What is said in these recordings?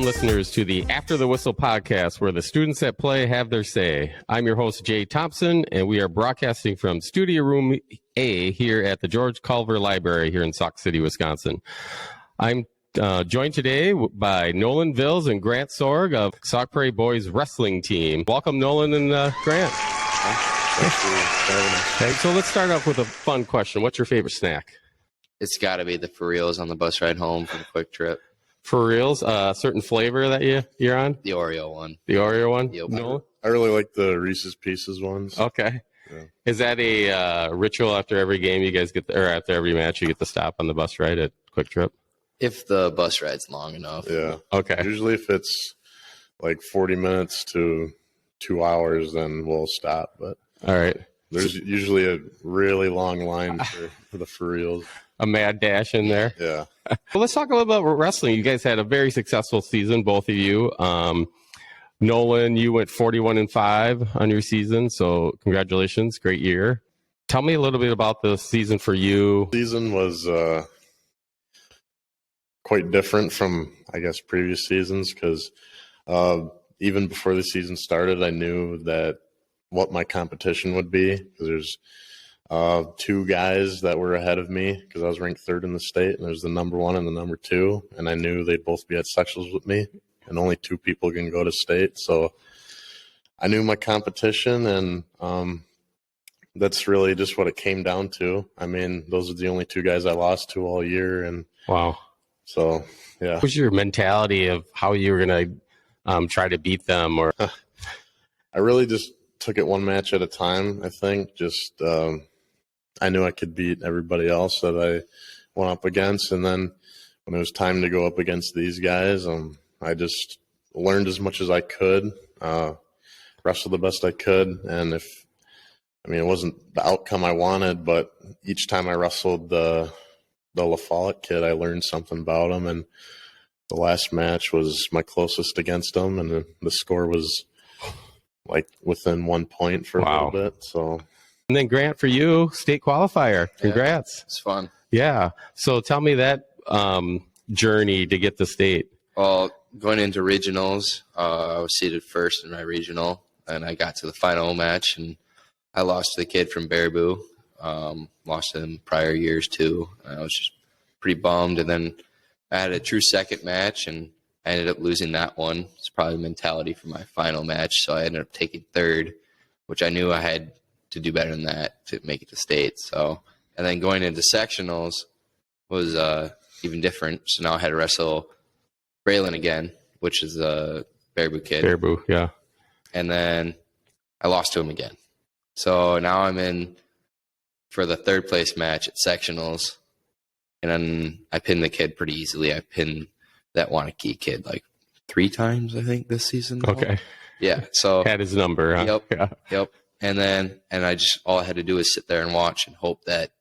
Welcome, listeners, to the After the Whistle podcast, where the students at play have their say. I'm your host, Jay Thompson, and we are broadcasting from Studio Room A here at the George Culver Library here in Sauk City, Wisconsin. I'm joined today by Nolan Vils and Grant Sorg of Sauk Prairie Boys Wrestling Team. Welcome, Nolan and Grant. Okay, so let's start off with a fun question. What's your favorite snack? It's got to be the for reals on the bus ride home from Quick Trip. For reals, a certain flavor that you're on? The Oreo one. The Oreo one? Yep. No? I really like the Reese's Pieces ones. Okay. Yeah. Is that a ritual after every game you guys get, or after every match you get to stop on the bus ride at Quick Trip? If the bus ride's long enough. Yeah. Okay. Usually if it's like 40 minutes to 2 hours, then we'll stop. But all right. There's usually a really long line for the for reals. A mad dash in there. Yeah. Well, let's talk a little about wrestling. You guys had a very successful season, both of you. Nolan, you went 41-5 on your season, so congratulations, great year. Tell me a little bit about the season for you. Season was quite different from, I guess, previous seasons because even before the season started, I knew that what my competition would be because there's two guys that were ahead of me because I was ranked third in the state, and there's the number one and the number two, and I knew they'd both be at sectionals with me, and only two people can go to state. So I knew my competition, and that's really just what it came down to. I mean, those are the only two guys I lost to all year, and Wow. so yeah. What was your mentality of how you were going to try to beat them? Or I really just took it one match at a time, I think. Just I knew I could beat everybody else that I went up against, and then when it was time to go up against these guys, I just learned as much as I could, wrestled the best I could, and it wasn't the outcome I wanted, but each time I wrestled the La Follette kid, I learned something about him, and the last match was my closest against him, and the score was like within 1 point for a little bit. So, and then Grant, for you, state qualifier. Congrats. Yeah, it's fun. Yeah. So tell me that journey to get to state. Well, going into regionals, I was seated first in my regional, and I got to the final match, and I lost to the kid from Baraboo. Lost to him prior years too. I was just pretty bummed, and then I had a true second match, and I ended up losing that one. It's probably the mentality for my final match, so I ended up taking third, which I knew I had to do better than that to make it to state. So, and then going into sectionals was even different. So now I had to wrestle Braylon again, which is a Baraboo kid. Baraboo, yeah. And then I lost to him again. So now I'm in for the third place match at sectionals, and then I pinned the kid pretty easily. I pinned that Wanakee kid like 3 times, I think, this season. Okay. Yeah. So had his number. Huh? Yep. Yeah. Yep. And I just, all I had to do was sit there and watch and hope that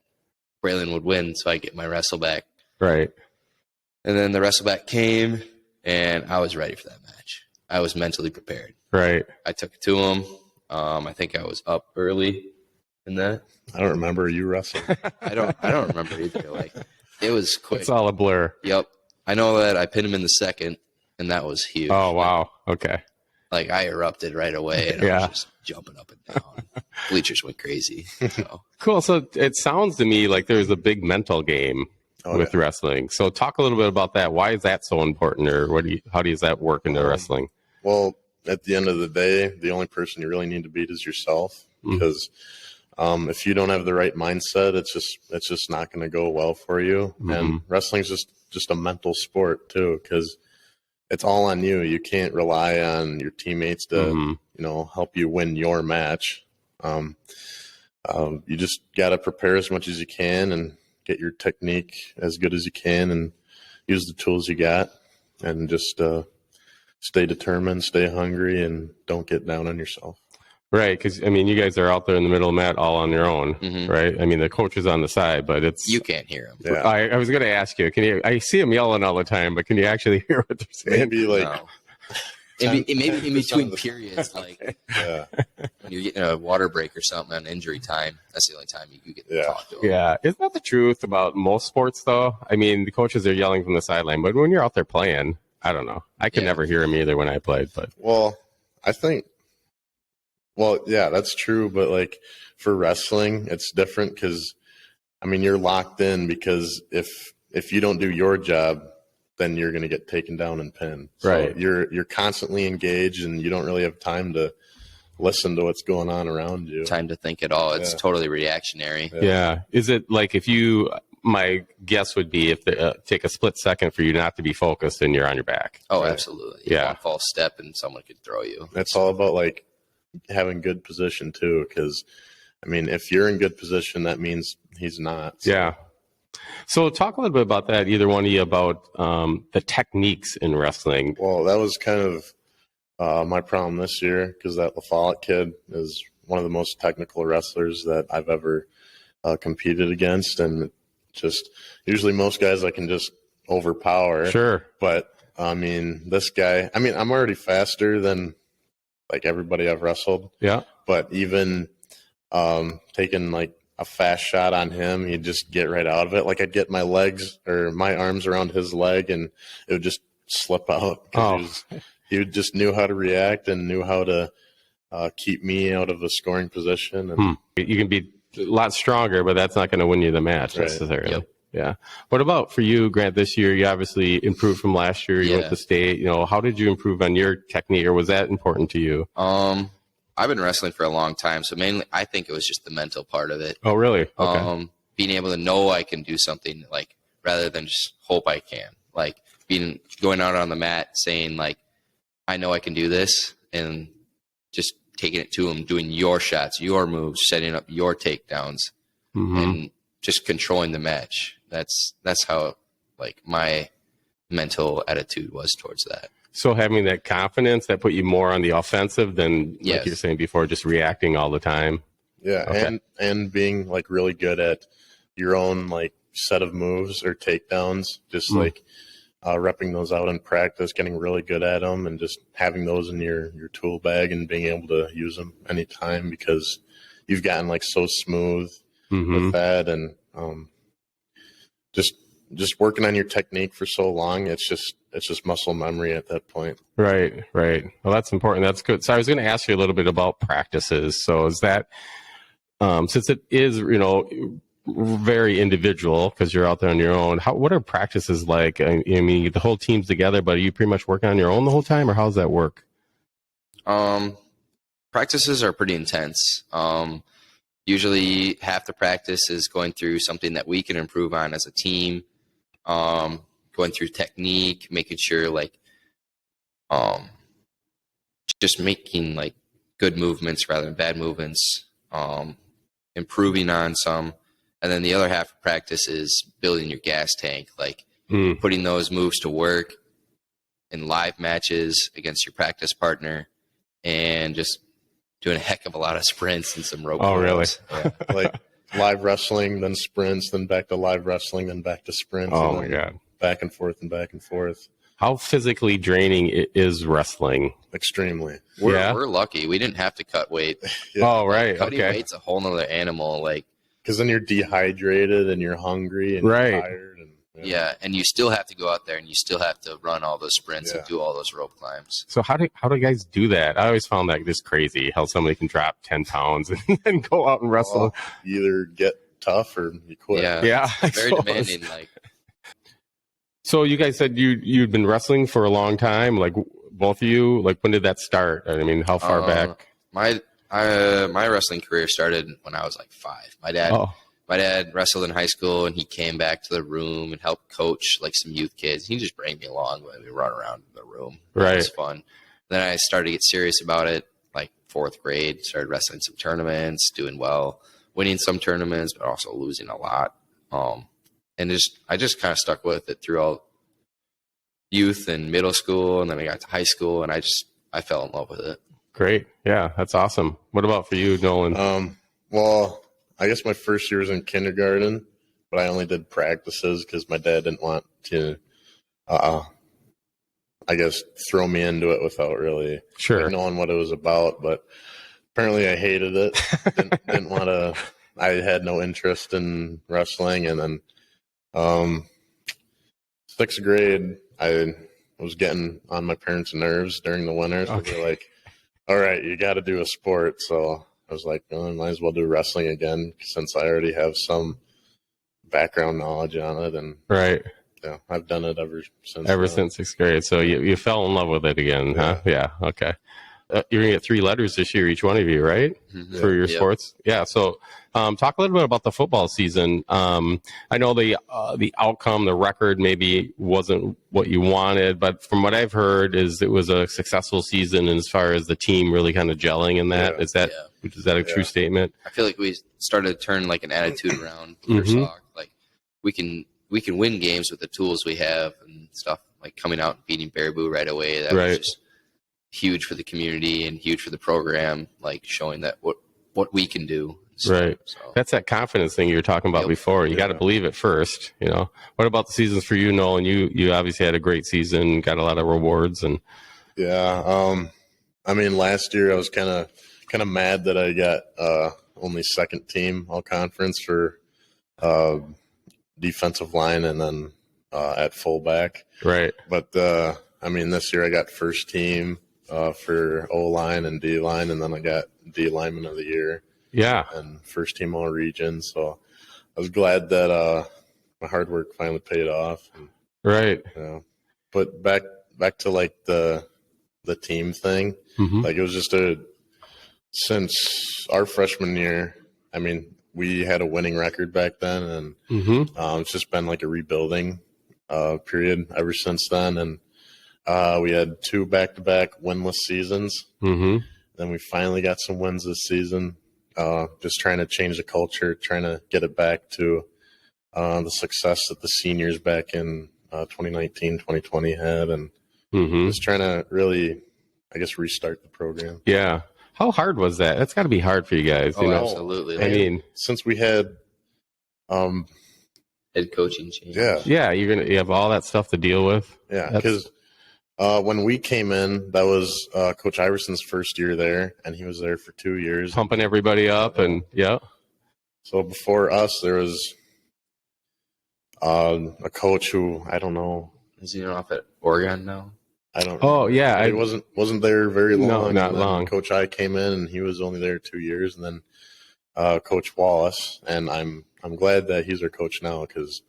Braylon would win so I get my wrestle back. Right. And then the wrestle back came, and I was ready for that match. I was mentally prepared. Right. I took it to him. I think I was up early in that. I don't remember you wrestling. I don't remember either. Like, it was quick. It's all a blur. Yep. I know that I pinned him in the second, and that was huge. Oh, wow. Okay. Like, I erupted right away, and I was just jumping up and down. Bleachers went crazy. So. Cool. So it sounds to me like there's a big mental game with wrestling. So talk a little bit about that. Why is that so important, or how does that work into wrestling? Well, at the end of the day, the only person you really need to beat is yourself, because if you don't have the right mindset, it's just not going to go well for you. Mm-hmm. And wrestling's just a mental sport too, because it's all on you. You can't rely on your teammates to help you win your match. You just got to prepare as much as you can and get your technique as good as you can, and use the tools you got, and just stay determined, stay hungry, and don't get down on yourself. Right, because, you guys are out there in the middle of the mat all on your own, right? The coach is on the side, but it's... You can't hear him. Yeah. I was going to ask you, I see him yelling all the time, but can you actually hear what they're saying? Maybe like... No. Maybe in between periods, like when you're getting a water break or something on injury time, that's the only time you get to talk to them. Yeah, isn't that the truth about most sports, though? The coaches are yelling from the sideline, but when you're out there playing, I don't know. I could Yeah. never hear him either when I played, but Well, I think, well, yeah, that's true. But like for wrestling, it's different because, I mean, you're locked in because if you don't do your job, then you're going to get taken down and pinned. So Right. you're constantly engaged and you don't really have time to listen to what's going on around you. Time to think at all. It's Yeah. totally reactionary. yeah. Is it like if you, my guess would be if the, take a split second for you not to be focused and you're on your back. Oh, Right. absolutely. Yeah. One false step and someone could throw you. It's all about like having good position too, because I mean, if you're in good position, that means he's not. So. Yeah. So talk a little bit about that, either one of you, about the techniques in wrestling. Well, that was kind of my problem this year because that LaFollette kid is one of the most technical wrestlers that I've ever competed against, and just usually most guys I can just overpower. Sure. But I mean, this guy, I mean, I'm already faster than like everybody I've wrestled. Yeah. But even taking like a fast shot on him, he'd just get right out of it. Like I'd get my legs or my arms around his leg and it would just slip out. Oh. He just knew how to react and knew how to keep me out of a scoring position. And You can be a lot stronger, but that's not going to win you the match Right. necessarily. Yep. Yeah. What about for you, Grant, this year? You obviously improved from last year. You went Yeah. to state. You know, how did you improve on your technique, or was that important to you? I've been wrestling for a long time, so mainly I think it was just the mental part of it. Oh, really? Okay. Being able to know I can do something, like, rather than just hope I can. Like going out on the mat saying like, I know I can do this, and just taking it to him, doing your shots, your moves, setting up your takedowns, and just controlling the match. That's how like my mental attitude was towards that. So having that confidence that put you more on the offensive than, like Yes. you were saying before, just reacting all the time. yeah, Okay. and being like really good at your own like set of moves or takedowns, just like repping those out in practice, getting really good at them, and just having those in your tool bag and being able to use them anytime because you've gotten like so smooth with that, and just working on your technique for so long, it's just muscle memory at that point. Right, right. Well, that's important. That's good. So I was going to ask you a little bit about practices. So is that, since it is, you know, very individual because you're out there on your own, what are practices like? I mean, the whole team's together, but are you pretty much working on your own the whole time, or how does that work? Practices are pretty intense. Usually half the practice is going through something that we can improve on as a team, going through technique, making sure like just making like good movements rather than bad movements, improving on some. And then the other half of practice is building your gas tank, like putting those moves to work in live matches against your practice partner, and just doing a heck of a lot of sprints and some rope. Oh, really? pulls. Yeah, like live wrestling, then sprints, then back to live wrestling, then back to sprints. Oh, and my then God. back and forth and back and forth. How physically draining is wrestling? Extremely. We're lucky. We didn't have to cut weight. Yeah. Oh, right. Cutting Okay. weight's a whole nother animal. Like, Because then you're dehydrated and you're hungry and Right. you're tired. And yeah, and you still have to go out there and you still have to run all those sprints and Yeah. do all those rope climbs. So how do guys do that? I always found that just crazy how somebody can drop 10 pounds and then go out and wrestle. Well, you either get tough or you quit. Yeah, Yeah, I it's very suppose. demanding. Like, So you guys said you'd been wrestling for a long time, like both of you. Like when did that start? I mean, how far back? my wrestling career started when I was like 5. My dad wrestled in high school, and he came back to the room and helped coach like some youth kids. He just bring me along when we run around the room. Right. It was fun. Then I started to get serious about it, like 4th grade. Started wrestling some tournaments, doing well, winning some tournaments, but also losing a lot. And I just kind of stuck with it throughout youth and middle school, and then I got to high school, and I fell in love with it. Great. Yeah, that's awesome. What about for you, Nolan? Well, I guess my first year was in kindergarten, but I only did practices because my dad didn't want to, I guess, throw me into it without really Sure. knowing what it was about. But apparently I hated it. didn't want to. I had no interest in wrestling. And then 6th grade, I was getting on my parents' nerves during the winter. So Okay. they're like, all right, you got to do a sport. So I was like, oh, I might as well do wrestling again since I already have some background knowledge on it. And Right. yeah, I've done it ever since. Ever then. since 6th grade. So you fell in love with it again, huh? Yeah. Okay. You're going to get 3 letters this year, each one of you, right? Mhm. For your Yep. sports? Yeah. So talk a little bit about the football season. I know the outcome, the record maybe wasn't what you wanted, but from what I've heard is it was a successful season as far as the team really kind of gelling in that. Yeah. Is that a true statement? I feel like we started to turn like an attitude around for Mhm. Sauk. Like we can win games with the tools we have and stuff. Like coming out and beating Baraboo right away. That Right. was just huge for the community and huge for the program. Like showing that what we can do. and stuff. Right. So That's that confidence thing you were talking about Yep. before. You got to believe it first, you know. What about the seasons for you, Nolan? You obviously had a great season, got a lot of rewards, and Yeah. I mean, last year I was kind of mad that I got only second team all conference for defensive line and then at fullback. right. But I mean, this year I got first team for O line and D line, and then I got D lineman of the year Yeah. and first team all region. So I was glad that my hard work finally paid off. And, Right. but back to like the team thing, Mhm. like it was just since our freshman year. I mean, we had a winning record back then, and Mhm. it's just been like a rebuilding period ever since then. And we had 2 back-to-back winless seasons. Mhm. Then we finally got some wins this season. Just trying to change the culture, trying to get it back to the success that the seniors back in 2019, 2020 had, and Mhm. just trying to really, I guess, restart the program. Yeah. How hard was that? That's got to be hard for you guys, you Oh, know. absolutely. I mean, Since we had, Head coaching change. yeah, you have all that stuff to deal with. because when we came in, that was Coach Iverson's first year there, and he was there for 2 years. Pumping everybody up, and yeah. So before us, there was a coach who I don't know. Is he off at Oregon now? I don't. Oh yeah, He wasn't there very long. No, not and then long. Coach I came in, and he was only there 2 years, and then Coach Wallace, and I'm glad that he's our coach now because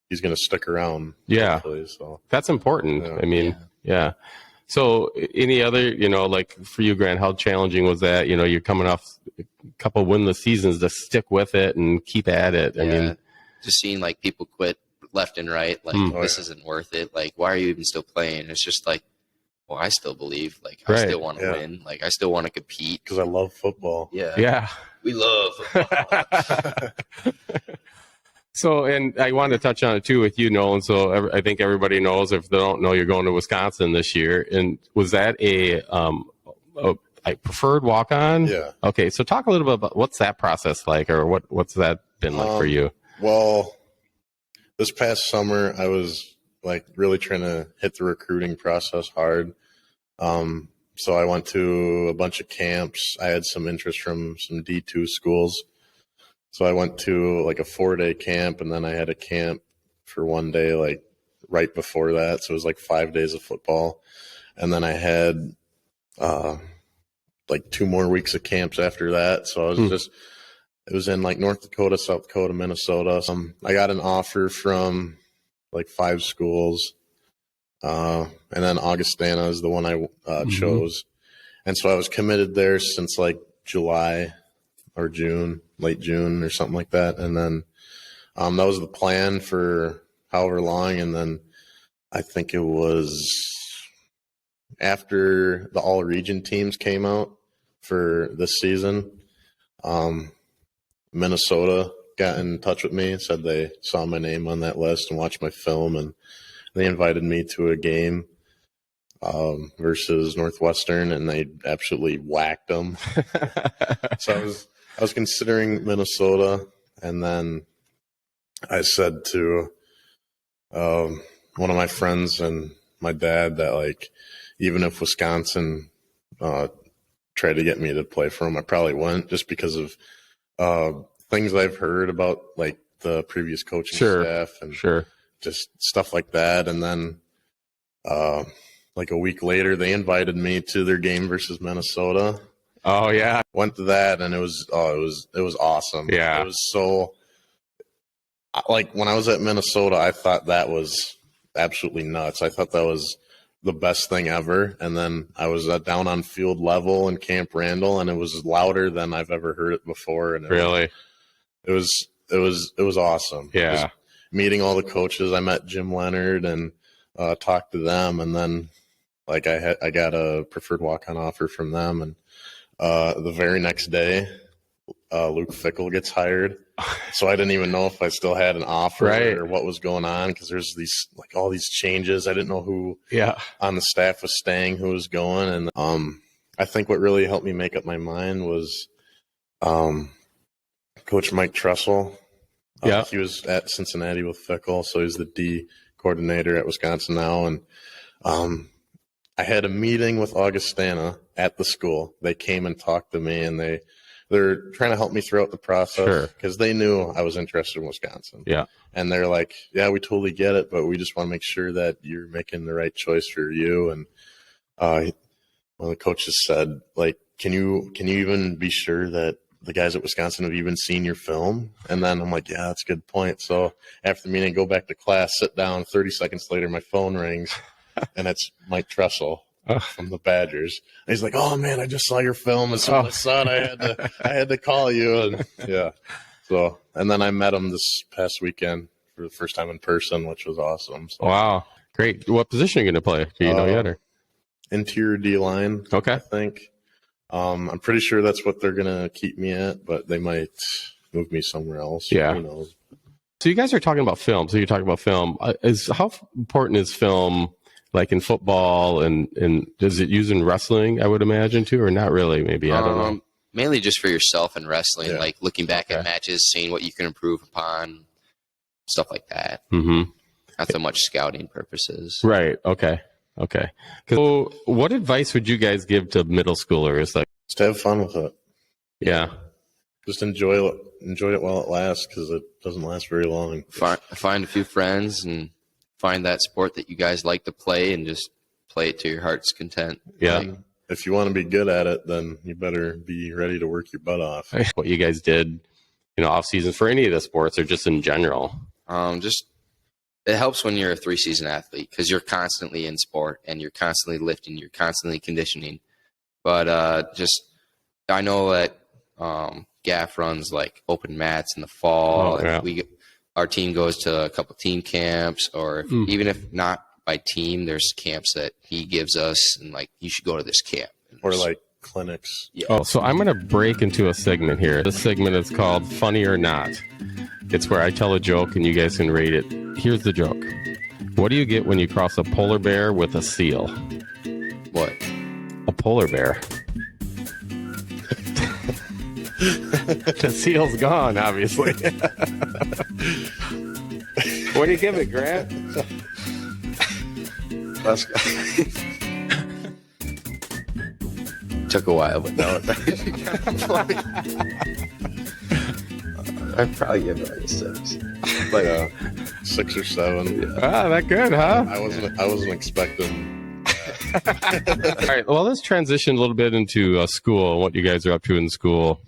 he's going to stick around. Yeah. Hopefully, so That's important. Yeah. I mean, yeah. So any other, you know, like for you, Grant, how challenging was that? You know, you're coming off a couple winless seasons to stick with it and keep at it. I mean, just seeing like people quit left and right. Like Mm. this isn't worth it. Like why are you even still playing? It's just like, well, I still believe. Like I Right. still want to win. Like I still want to compete. because I love football. yeah. We love football. So, and I wanted to touch on it too with you, Nolan. So I think everybody knows, if they don't know, you're going to Wisconsin this year. And was that a preferred walk on? Yeah. Okay. So talk a little bit about what's that process like, or what's that been like for you? Well, this past summer, I was like really trying to hit the recruiting process hard. So I went to a bunch of camps. I had some interest from some D2 schools. So I went to like a 4-day camp, and then I had a camp for 1 day, like right before that. So it was like 5 days of football. And then I had like 2 more weeks of camps after that. So I was it was in like North Dakota, South Dakota, Minnesota. I got an offer from like 5 schools. And then Augustana is the one I chose. And so I was committed there since like July or June, late June or something like that. And then that was the plan for however long. And then I think it was after the all region teams came out for this season, Minnesota got in touch with me and said they saw my name on that list and watched my film, and they invited me to a game versus Northwestern, and they absolutely whacked them. So I was considering Minnesota, and then I said to one of my friends and my dad that like even if Wisconsin tried to get me to play for them, I probably wouldn't, just because of things I've heard about like the previous coaching staff and just stuff like that. And then like a week later, they invited me to their game versus Minnesota. Oh yeah. Went to that, and it was awesome. Yeah. It was so, like, when I was at Minnesota, I thought that was absolutely nuts. I thought that was the best thing ever. And then I was down on field level in Camp Randall, and it was louder than I've ever heard it before. And Really? it was awesome. Yeah. Just meeting all the coaches. I met Jim Leonard and talked to them, and then like I got a preferred walk-on offer from them, and the very next day, Luke Fickell gets hired. So I didn't even know if I still had an offer Right. or what was going on, because there's these, like, all these changes. I didn't know who Yeah. on the staff was staying, who was going. And I think what really helped me make up my mind was Coach Mike Trussell. Yeah. He was at Cincinnati with Fickell, so he's the D coordinator at Wisconsin now. And I had a meeting with Augustana at the school. They came and talked to me, and they're trying to help me throughout the process because they knew I was interested in Wisconsin. Yeah. And they're like, yeah, we totally get it, but we just want to make sure that you're making the right choice for you. And one of the coaches said, like, can you even be sure that the guys at Wisconsin have even seen your film? And then I'm like, yeah, that's a good point. So after the meeting, I go back to class, sit down. 30 seconds later, my phone rings, and it's Mike Trussell from the Badgers. And he's like, oh man, I just saw your film. As soon as I saw it, I had to call you. And yeah. So, and then I met him this past weekend for the first time in person, which was awesome. So, Wow. Great. What position are you going to play? Do you know yet? Or? interior D line. Okay. I think. I'm pretty sure that's what they're going to keep me at, but they might move me somewhere else. Yeah. Who knows? So you guys are talking about film. So you're talking about film. How important is film, like in football, and does it use in wrestling, I would imagine, too, or not really? Maybe. I don't know. Mainly just for yourself in wrestling, Yeah. like looking back at matches, seeing what you can improve upon, stuff like that. Mm-hmm. Not so much scouting purposes. Right. Okay. So what advice would you guys give to middle schoolers? Like, Just have fun with it. yeah. Just enjoy it while it lasts, because it doesn't last very long. Find a few friends and find that sport that you guys like to play, and just play it to your heart's content. Yeah. And if you want to be good at it, then you better be ready to work your butt off. What you guys did, off season for any of the sports, or just in general? Just it helps when you're a 3-season athlete, because you're constantly in sport and you're constantly lifting, you're constantly conditioning. But I know that GAF runs like open mats in the fall. Oh, yeah. Our team goes to a couple team camps, or even if not by team, there's camps that he gives us, and like, you should go to this camp. Or like clinics. Yeah. Oh, so I'm going to break into a segment here. This segment is called Funny or Not. It's where I tell a joke and you guys can rate it. Here's the joke. What do you get when you cross a polar bear with a seal? What? A polar bear. The seal's gone, obviously. What do you give it, Grant? Took a while, but no. I'd probably give it like a 6. Like 6 or 7. Ah, that good, huh? I wasn't expecting. All right. Well, let's transition a little bit into school and what you guys are up to in school.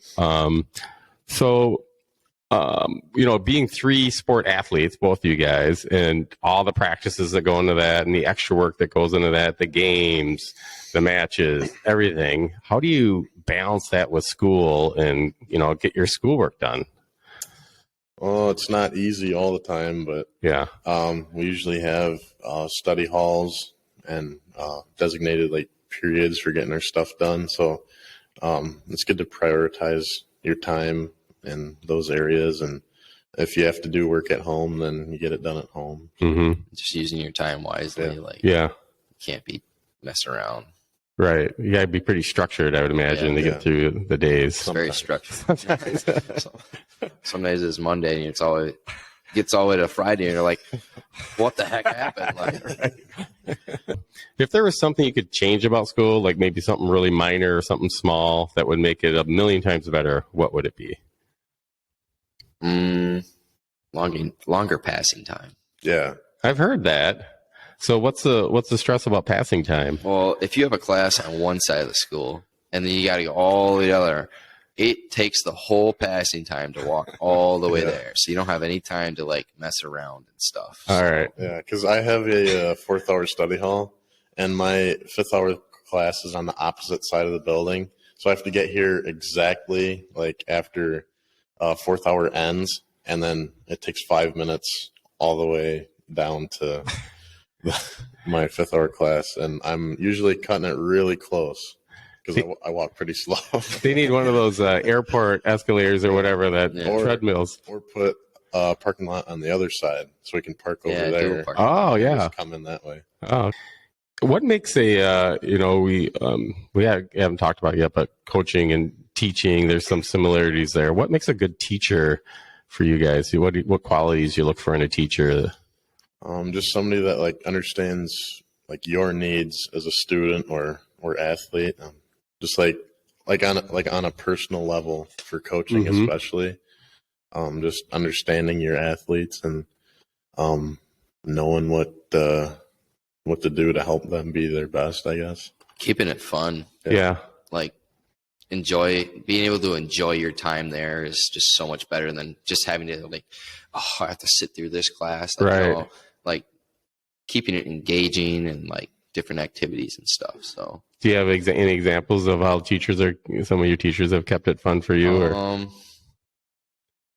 Being 3 sport athletes, both of you guys, and all the practices that go into that, and the extra work that goes into that, the games, the matches, everything. How do you balance that with school and, get your schoolwork done? Oh, it's not easy all the time, but Yeah. we usually have study halls and designated like periods for getting our stuff done. So it's good to prioritize your time in those areas. And if you have to do work at home, then you get it done at home. Mm-hmm. Just using your time wisely. Yeah. You can't be messing around. Right. You got to be pretty structured, I would imagine, to get through the days. It's very structured. Some days it's Monday and gets all the way to Friday, and you're like, what the heck happened? Like, If there was something you could change about school, like maybe something really minor or something small that would make it a million times better, what would it be? longer passing time. Yeah. I've heard that. So what's the stress about passing time? Well, if you have a class on one side of the school and then you got to go all the way to the other, it takes the whole passing time to walk all the way there. So you don't have any time to like mess around and stuff. All right. Yeah, because I have a fourth hour study hall, and my fifth hour class is on the opposite side of the building. So I have to get here exactly like after fourth hour ends, and then it takes 5 minutes all the way down to my fifth hour class, and I'm usually cutting it really close because I walk pretty slow. They need one of those airport escalators or whatever that treadmills. Or put a parking lot on the other side so we can park over there. Oh, yeah. Just come in that way. Oh, what makes a we haven't talked about it yet, but coaching and teaching, there's some similarities there. What makes a good teacher for you guys? What qualities you look for in a teacher? Just somebody that like understands like your needs as a student or athlete. Just like on a personal level for coaching, especially. Just understanding your athletes and knowing what to do to help them be their best, I guess. Keeping it fun. Yeah. Like being able to enjoy your time there is just so much better than just having to like, oh, I have to sit through this class. Like, right. You know, like keeping it engaging and like different activities and stuff. So do you have any examples of how some of your teachers have kept it fun for you? Or?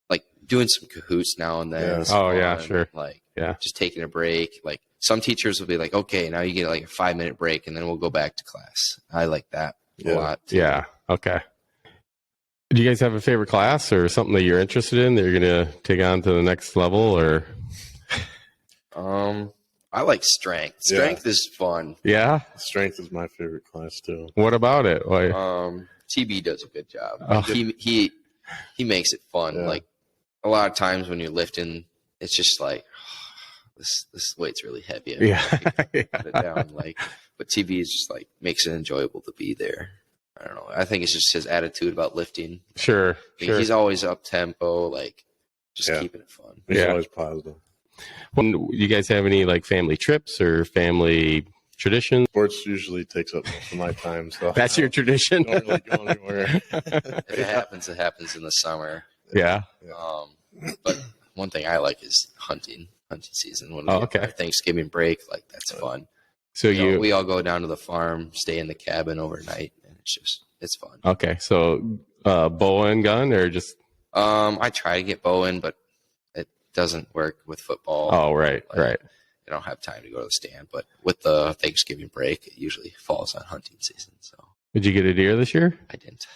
Like doing some cahoots now and then. Yeah. Oh, yeah, sure. Like just taking a break. Like some teachers will be like, okay, now you get like a 5-minute break and then we'll go back to class. I like that a lot too. Yeah. Okay. Do you guys have a favorite class or something that you're interested in that you're going to take on to the next level? Or I like strength. Strength is fun. Yeah. Strength is my favorite class too. What about it? Why? TB does a good job. Oh. He makes it fun. Yeah. Like a lot of times when you're lifting, it's just like this weight's really heavy. Yeah. Put it down. Like, but TB is just like makes it enjoyable to be there. I don't know. I think it's just his attitude about lifting. Sure. He's always up tempo, like just keeping it fun. He's always positive. Do you guys have any like family trips or family traditions? Sports usually takes up most of my time, so That's your tradition. don't really go anywhere. If it happens in the summer. Yeah. But one thing I like is hunting season. When we okay. have our Thanksgiving break, like that's fun. So we all go down to the farm, stay in the cabin overnight, and it's fun. Okay. So bow and gun or just I try to get bow in, but it doesn't work with football. Oh, right, right. I don't have time to go to the stand, but with the Thanksgiving break, it usually falls on hunting season. So did you get a deer this year? I didn't.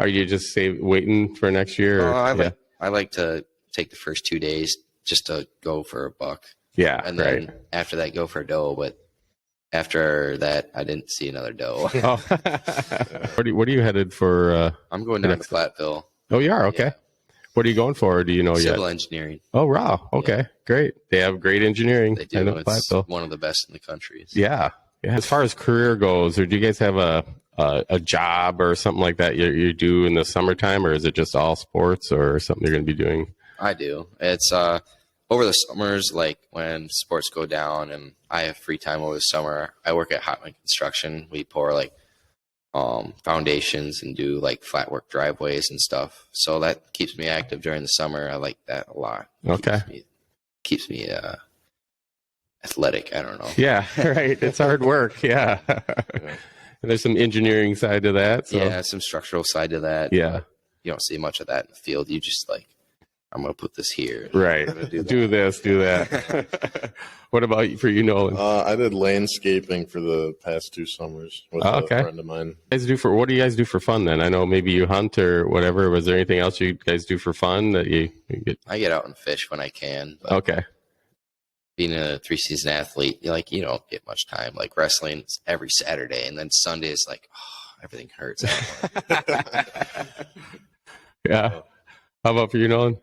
Are you just waiting for next year? I like to take the first 2 days just to go for a buck. Yeah, and then after that, go for a doe. But after that, I didn't see another doe. Oh. What are you headed for? I'm going down to Platteville. Oh, you are? Okay. Yeah. What are you going for? Do you know yet? Civil engineering. Oh, wow. Okay, great. They have great engineering. They do. It's one of the best in the country. So. Yeah. As far as career goes, or do you guys have a job or something like that you do in the summertime, or is it just all sports or something you're going to be doing? I do. It's over the summers, like when sports go down and I have free time over the summer, I work at Hotman Construction. We pour like foundations and do like flat work driveways and stuff. So that keeps me active during the summer. I like that a lot. Okay. Keeps me athletic. I don't know. Yeah, right. It's hard work. Yeah. And there's some engineering side to that. So. Yeah, some structural side to that. Yeah. You don't see much of that in the field. You just like, I'm going to put this here. Right. Do this, do that. What about for you, Nolan? I did landscaping for the past 2 summers with a friend of mine. What do you guys do for fun then? I know maybe you hunt or whatever. Was there anything else you guys do for fun that you get? I get out and fish when I can. But okay. Being a 3-season athlete, you don't get much time. Like wrestling every Saturday, and then Sunday is like, everything hurts. Yeah. How about for you, Nolan?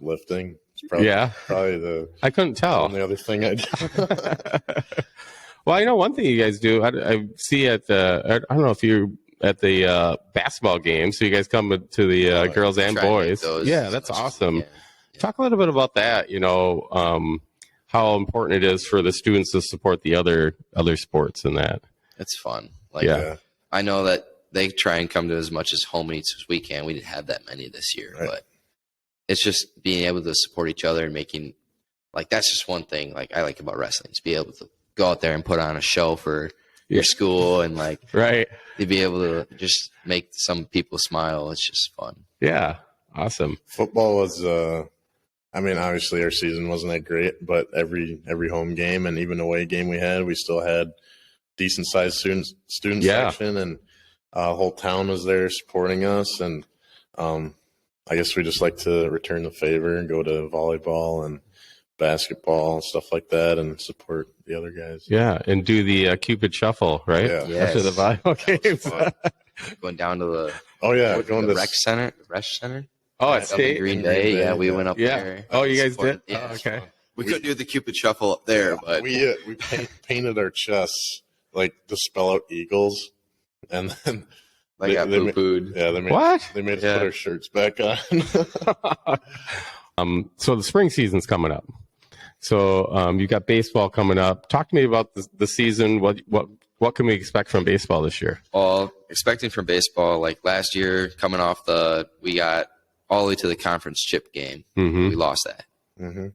Lifting. It's probably I couldn't tell. The other thing I do. Well, I know one thing you guys do. I see I don't know if you're at the basketball game, so you guys come to the girls and boys. Yeah, that's awesome. Yeah. Talk a little bit about that. how important it is for the students to support the other sports and that. It's fun. Like, Yeah. I know that they try and come to as much as home meets as we can. We didn't have that many this year, Right. but it's just being able to support each other and making, like, that's just one thing like I like about wrestling is be able to go out there and put on a show for your school and like Right. to be able to just make some people smile. It's just fun. Yeah. Awesome. Football was, obviously our season wasn't that great, but every home game and even away game we had, we still had decent sized student section, and whole town was there supporting us. And I guess we just like to return the favor and go to volleyball and basketball and stuff like that and support the other guys. Yeah. And do the Cupid shuffle, right? Yeah. Yes. After the volleyball games. Going down to the Going the to rec center. Oh, at Up in State? Green Bay. Yeah, we went up Yeah. there. Oh, you guys did? Yeah. Oh, okay. We couldn't do the Cupid shuffle up there, but we painted our chests like to spell out Eagles, and then I got poo-pooed. yeah, they made What? us put our shirts back on. So the spring season's coming up. So you got baseball coming up. Talk to me about the season. What can we expect from baseball this year? Well, expecting from baseball, like last year, coming off we got all the way to the conference chip game. Mm-hmm. We lost that,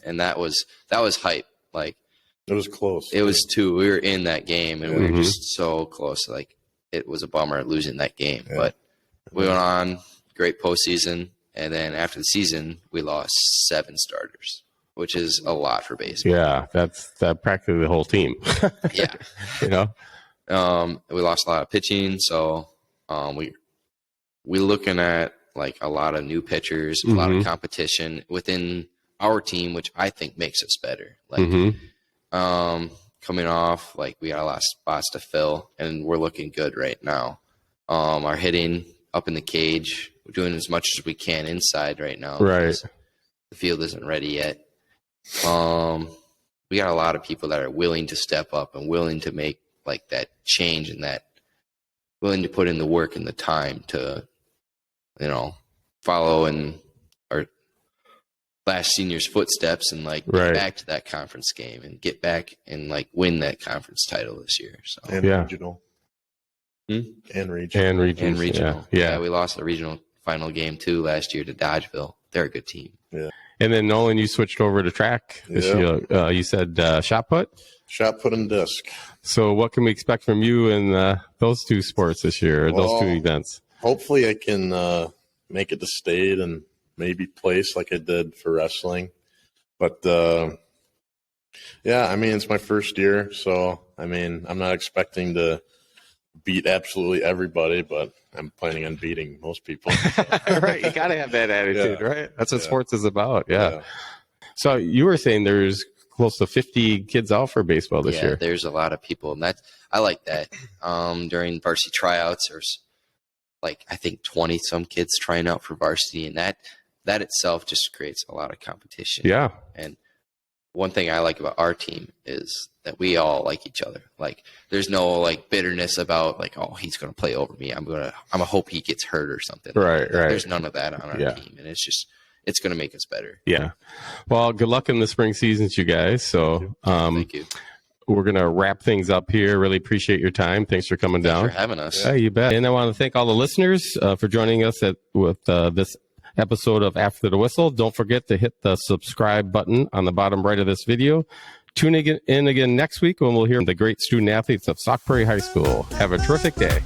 and that was hype. Like It was close. it was two. We were in that game, and we Mhm. were just so close. Like it was a bummer losing that game, Yeah. but we went on great postseason, and then after the season, we lost 7 starters, which is a lot for baseball. Yeah, that's practically the whole team. Yeah. You know? We lost a lot of pitching, so we looking at like a lot of new pitchers, a lot of competition within our team, which I think makes us better. Like Mm-hmm. coming off, like we got a lot of spots to fill, and we're looking good right now. Our hitting up in the cage, we're doing as much as we can inside right now. Right. because The field isn't ready yet. We got a lot of people that are willing to step up and willing to make like that change and that willing to put in the work and the time to, follow in our last senior's footsteps and like get Right. back to that conference game and get back and like win that conference title this year. So and Yeah. regional. Hmm? And regional. And regions. and regional. Yeah. We lost the regional final game too last year to Dodgeville. They're a good team. And then Nolan, you switched over to track this year. You said shot put. Shot put and disc. So what can we expect from you in those two sports this year, or those two Well, events? Hopefully I can make it to state and maybe place like I did for wrestling. But it's my first year, so I'm not expecting to beat absolutely everybody, but I'm planning on beating most people. Right. You got to have that attitude, Yeah. right? That's what Yeah. sports is about. Yeah. So you were saying there's close to 50 kids out for baseball this year. There's a lot of people, and I like that. During varsity tryouts, there's like I think 20 some kids trying out for varsity, and that itself just creates a lot of competition. Yeah. And one thing I like about our team is that we all like each other. Like there's no like bitterness about like, oh, he's gonna play over me. I'm gonna hope he gets hurt or something. Right. There's none of that on our Yeah. team, and it's gonna make us better. Yeah. Well, good luck in the spring seasons, you guys. So Thank you. we're going to wrap things up here. Really appreciate your time. Thanks for coming down. Thanks for having us. Yeah, you bet. And I want to thank all the listeners for joining us with this episode of After the Whistle. Don't forget to hit the subscribe button on the bottom right of this video. Tune in again next week when we'll hear from the great student athletes of Sauk Prairie High School. Have a terrific day.